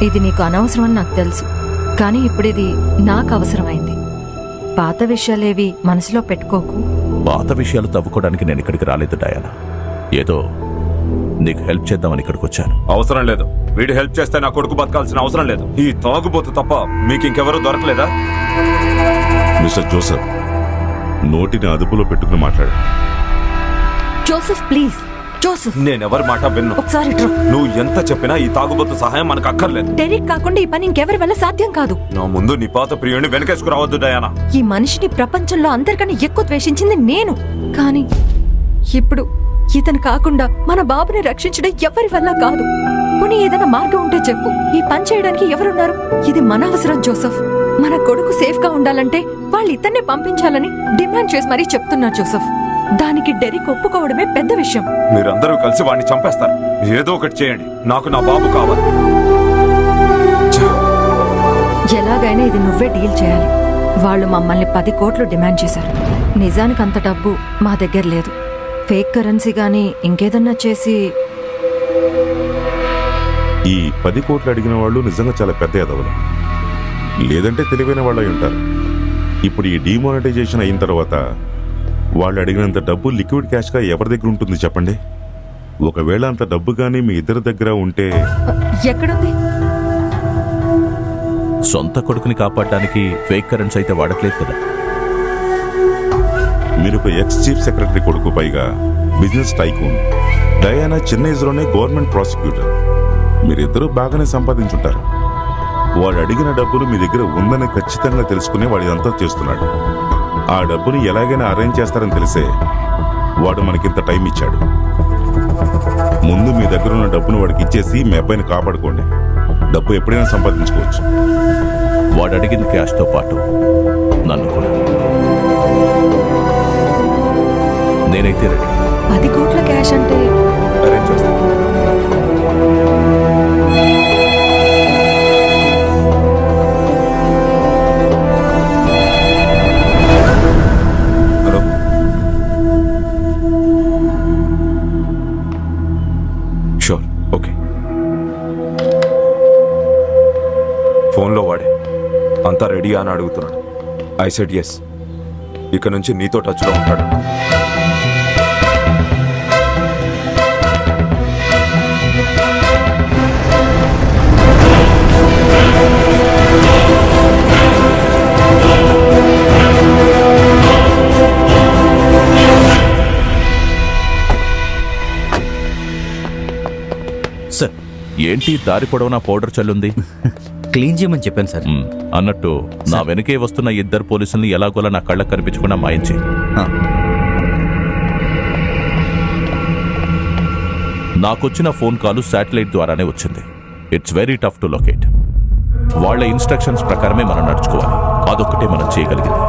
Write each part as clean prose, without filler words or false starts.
ఇది నీకు అనవసరం అని నాకు తెలుసు, కానీ ఇప్పుడిది నాకు అవసరమైంది. పాత విషయాలేవి మనసులో పెట్టుకోకు. పాత విషయాలు తవ్వుకోవడానికి నేను ఇక్కడికి రాలేదు డయానా. ఏదో నీకు హెల్ప్ చేద్దామని ఇక్కడికి వచ్చాను. అవసరం లేదు. వీడు హెల్ప్ చేస్తే నా కొడుకు బతకాల్సిన అవసరం లేదు. ఈ తాగుబోతు తప్ప మీకు ఇంకెవరూ దొరకలేదా? మిస్టర్ జోసెఫ్, నోటిని అదుపులో పెట్టుకుని మాట్లాడు. Joseph please. జోసెఫ్, నేనెవరి మాట విన్ను. ఒకసారి నువ్వు ఎంత చెప్పినా ఈ తాగుబోతు సహాయం మనకు అక్కర్లేదు. డెరిక్ కాకుండా ఈ పని ఇంకెవరి వల్ల సాధ్యం కాదు. నా ముందు నీ పాత ప్రియుని వెనకేసుకురావద్దు డయానా. ఈ మనిషిని ప్రపంచంలో అందరికన్నా ఎక్కువ ద్వేషించింది నేను. కానీ ఇప్పుడు ఇతను కాకుండా మన బాబుని రక్షించడం ఎవరి వల్ల కాదు. పోనీ ఏదైనా మార్గం ఉంటే చెప్పు. ఈ పని చేయడానికి ఎవరున్నారు? ఇది మన అవసరం జోసెఫ్. మన కొడుకు సేఫ్ గా ఉండాలంటే వాళ్ళు ఇతన్నే పంపించాలని డిమాండ్ చేసి మరీ చెప్తున్నారు జోసెఫ్. దానికి డెరిక్ ఒప్పుకోవడమే పెద్ద విషయం. మీరందరూ కలిసి వాడిని చంపేస్తారు. ఏదో ఒకటి చేయండి. నాకు నా బాబు కావాలి. ఎలాగైనా ఇది నువ్వే డీల్ చేయాలి. వాళ్ళు మమ్మల్ని 10 కోట్లు డిమాండ్ చేశారు. నిజానికి అంత డబ్బు మా దగ్గర లేదు. ఫేక్ కరెన్సీ గానీ ఇంకేదన్నా చేసి. ఈ 10 కోట్లు అడిగిన వాళ్ళు నిజంగా చాలా పెద్ద ఎదవలు, లేదంటే తెలివైన వాళ్ళు అయి ఉంటారు. ఇప్పుడు ఈ డిమానిటైజేషన్ అయిన తర్వాత వాళ్ళు అడిగినంత డబ్బు లిక్విడ్ క్యాష్గా ఎవరి దగ్గర ఉంటుంది చెప్పండి? ఒకవేళ అంత డబ్బు కానీ మీ ఇద్దరి దగ్గర ఉంటే. ఎక్కడుంది? సొంత కొడుకుని కాపాడడానికి ఫేక్ కరెన్సీ అయితే వాడట్లేదు కదా. మీరు ఒక ఎక్స్ చీఫ్ సెక్రటరీ కొడుకు, పైగా బిజినెస్ టైకూన్. డయానా చిన్న ఏజ్లోనే గవర్నమెంట్ ప్రాసిక్యూటర్. మీరిద్దరూ బాగానే సంపాదించుంటారు. వాడు అడిగిన డబ్బులు మీ దగ్గర ఉందని ఖచ్చితంగా తెలుసుకునే వాడు ఇదంతా చేస్తున్నాడు. ఆ డబ్బుని ఎలాగైనా అరేంజ్ చేస్తారని తెలిసే వాడు మనకింత టైం ఇచ్చాడు. ముందు మీ దగ్గర ఉన్న డబ్బును వాడికి ఇచ్చేసి మీ అబ్బాయిని కాపాడుకోండి. డబ్బు ఎప్పుడైనా సంపాదించుకోవచ్చు. వాడు అడిగిన క్యాష్తో పాటు నన్ను కూడా. నేనైతే రెడీ. 10 కోట్ల క్యాష్ అంటే అరేంజ్ చేస్తాను. Sure, okay. ఫోన్లో వాడే అంతా రెడీ అని అడుగుతున్నాడు. I said yes. ఇక నుంచి నీతో టచ్లో ఉంటాడు. సార్, ఏంటి దారి పొడవునా పౌడర్ చల్లుంది? క్లీన్ చేయమని చెప్పాను సార్. అన్నట్టు నా వెనకే వస్తున్న 2 పోలీసుల్ని ఎలాగోలా నా కళ్ళకు కనిపించకుండా మాయించి. నాకొచ్చిన ఫోన్ కాల్ శాటిలైట్ ద్వారానే వచ్చింది. It's very tough to locate. వాళ్ళ ఇన్స్ట్రక్షన్స్ ప్రకారమే మనం నడుచుకోవాలి. అదొక్కటే మనం చేయగలిగింది.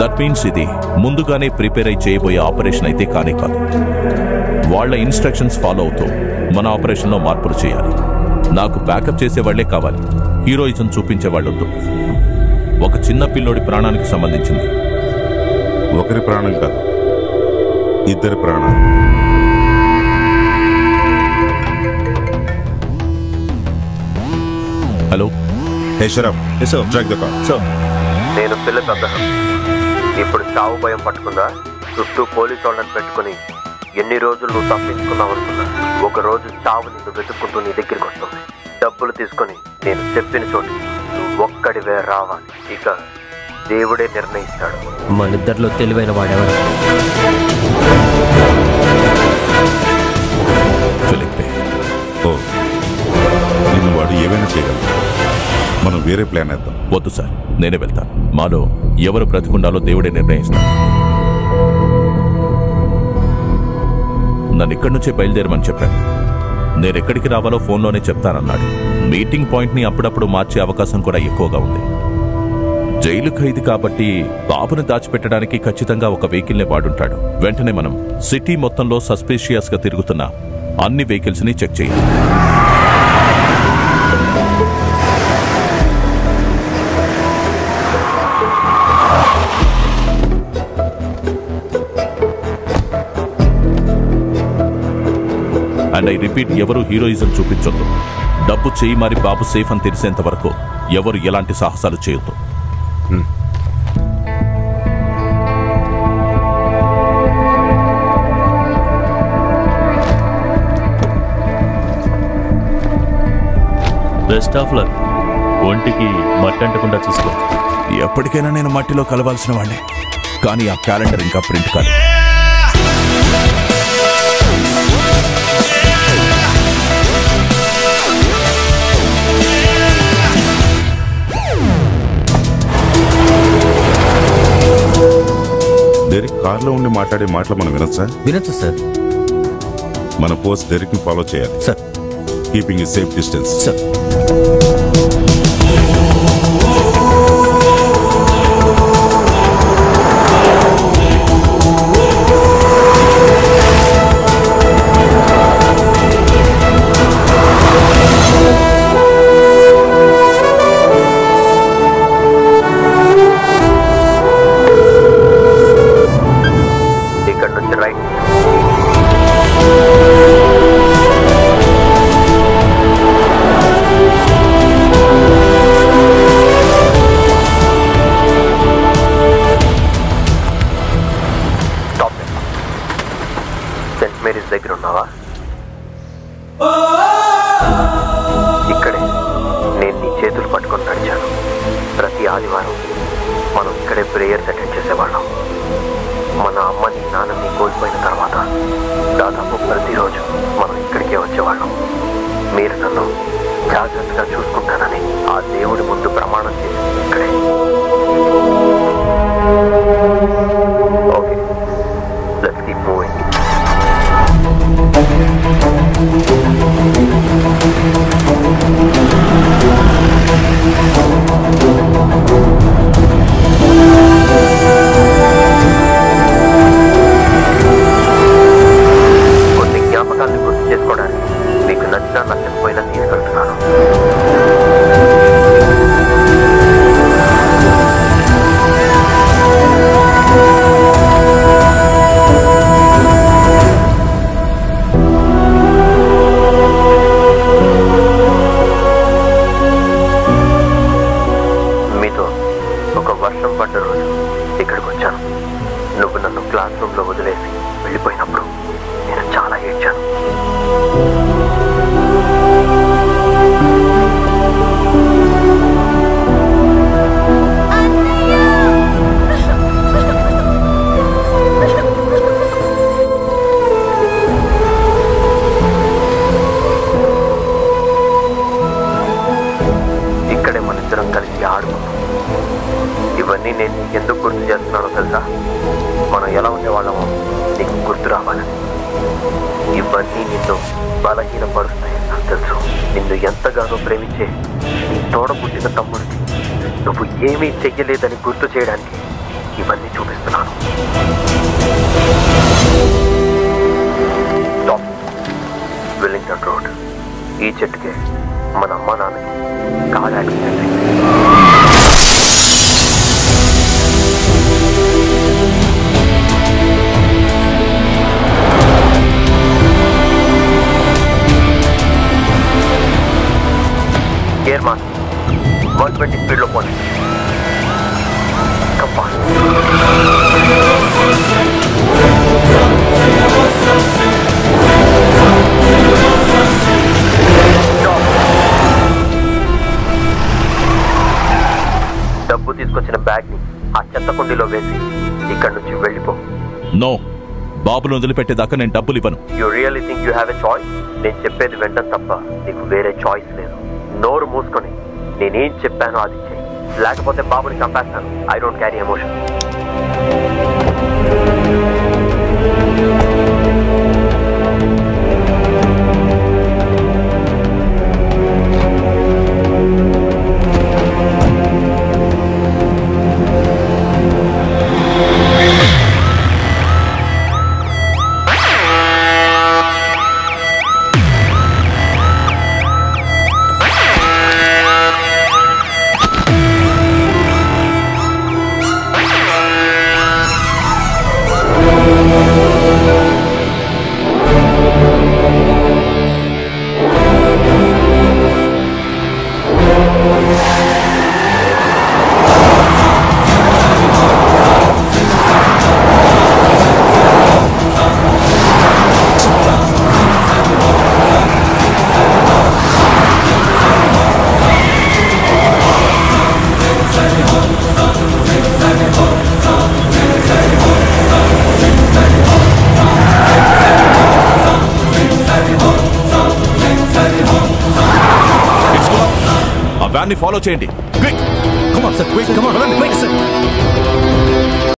దట్ మీన్స్ ఇది ముందుగానే ప్రిపేర్ అయి చేయబోయే ఆపరేషన్ అయితే కానే కాదు. వాళ్ళ ఇన్స్ట్రక్షన్స్ ఫాలో అవుతూ మన ఆపరేషన్లో మార్పులు చేయాలి. నాకు బ్యాకప్ చేసేవాళ్లే కావాలి. హీరోయిజం చూపించేవాళ్ళొద్దు. ఒక చిన్న పిల్లోడి ప్రాణానికి సంబంధించింది. ఒకరి ప్రాణం కాదు, 2 ప్రాణాలు. హలో. నేను పిల్ల పెద్దహం. ఇప్పుడు చావు భయం పట్టుకుందా? చుట్టూ పోలీసు వాళ్ళని పెట్టుకుని ఎన్ని రోజులు నువ్వు తప్పించుకున్నావు అనుకున్నా? ఒక రోజు చావు నిన్ను వెతుక్కుంటూ నీ దగ్గరికి వస్తుంది. డబ్బులు తీసుకుని నేను చెప్పిన చోటు నువ్వు ఒక్కడివే రావాలి. ఇక దేవుడే నిర్ణయిస్తాడు. మనిద్దరిలో తెలివైన వాడెవరు? ఫిలిప్పే. ఓ, నిన్ను వాడు ఏమైనా చేయగలరు. మనం వేరే ప్లాన్ వేద్దాం. వద్దు సార్, నేనే వెళ్తాను. మాలో ఎవరు బ్రతికుండాలో దేవుడే నిర్ణయిస్తాడు. నన్ను ఇక్కడి నుంచే బయలుదేరమని చెప్పాను. నేనెక్కడికి రావాలో ఫోన్లోనే చెప్తానన్నాడు. మీటింగ్ పాయింట్ని అప్పుడప్పుడు మార్చే అవకాశం కూడా ఎక్కువగా ఉంది. జైలు ఖైదీ కాబట్టి బాబుని దాచిపెట్టడానికి ఖచ్చితంగా ఒక వెహికల్ని వాడుంటాడు. వెంటనే మనం సిటీ మొత్తంలో సస్పీషియస్ గా తిరుగుతున్న అన్ని వెహికల్స్ ని చెక్ చేయాలి. అండ్ ఐ రిపీట్, ఎవరు హీరోయిజం చూపించొద్దు. డబ్బు చేయి మరి బాబు సేఫ్ అని తెలిసేంత వరకు ఎవరు ఎలాంటి సాహసాలు చేయొద్దు. Best of luck. ఒంటికి మట్టి అంటకుండా చూసుకో. ఎప్పటికైనా నేను మట్టిలో కలవాల్సిన వాడిని, కానీ ఆ క్యాలెండర్ ఇంకా ప్రింట్ కాదు. డెరిక్ కార్లో ఉండి మాట్లాడే మాటలు మనం వినొచ్చా? వినొచ్చు సార్. మన ఫోర్స్ డెరిక్ ని ఫాలో చేయాలి సార్. కీపింగ్ ఏ సేఫ్ డిస్టెన్స్. సార్. ఇక్కడే నేను నీ చేతులు పట్టుకొని నడిచాను. ప్రతి ఆదివారం మనం ఇక్కడే ప్రేయర్స్ అటెండ్ చేసేవాళ్ళం. మన అమ్మని నాన్నని కోల్పోయిన తర్వాత దాదాపు ప్రతిరోజు మనం ఇక్కడికే వచ్చేవాళ్ళం. మీరు నన్ను జాగ్రత్తగా చూసుకుంటానని ఆ దేవుడి ముందు ప్రమాణం చేసింది ఇక్కడే. Okay, let's keep moving. కొన్ని జ్ఞాపకాలను గుర్తు చేసుకోవడానికి మీకు నచ్చినా నచ్చకపోయినా తీసుకెళ్తున్నాను. మీతో ఒక వర్షం పడ్డ రోజు ఇక్కడికి వచ్చాను. నువ్వు నన్ను క్లాస్ రూమ్లో వదిలేసి వెళ్ళిపోయినప్పుడు నేను చాలా ఏడ్చాను. ఇక్కడే మనిద్దరం కలిసి ఆడుకున్నాం. ఇవన్నీ నేను నీకు ఎందుకు గుర్తు చేస్తున్నానో తెలుసా? మనం ఎలా ఉండేవాళ్ళమో నీకు గుర్తు రావాలని. ఇవన్నీ నిన్ను బలహీనపరుస్తాయని నాకు తెలుసు. నిన్ను ఎంతగానో ప్రేమించే నీ తోడ పుట్టిన తమ్ముడికి నువ్వు ఏమీ చెయ్యలేదని గుర్తు చేయడానికి ఇవన్నీ చూపిస్తున్నాను. వెల్లింగ్టన్ రోడ్ ఈ చెట్టుకే మన అమ్మ నాన్నకి కార్ యాక్సిడెంట్ అయింది. గేర్ మార్క్ 120 స్పీడ్లో పోండి. కంపాస్ డబ్బు తీసుకొచ్చిన బ్యాగ్ని ఆ చెత్త కుండీలో వేసి ఇక్కడి నుంచి వెళ్ళిపో. నో, బాబును వదిలిపెట్టేదాకా నేను డబ్బులు ఇవ్వను. You really think you have a choice? నేను చెప్పేది వెంటనే తప్ప నీకు వేరే చాయిస్ లేదు. నోరు మూసుకొని నేనేం చెప్పానో అది చెయ్యి, లేకపోతే బాబుని చంపేస్తాను. I don't carry emotion. వ్యాన్ని ఫాలో చేయండి. Quick Come on, sir. Quick, come on. Quick, sir.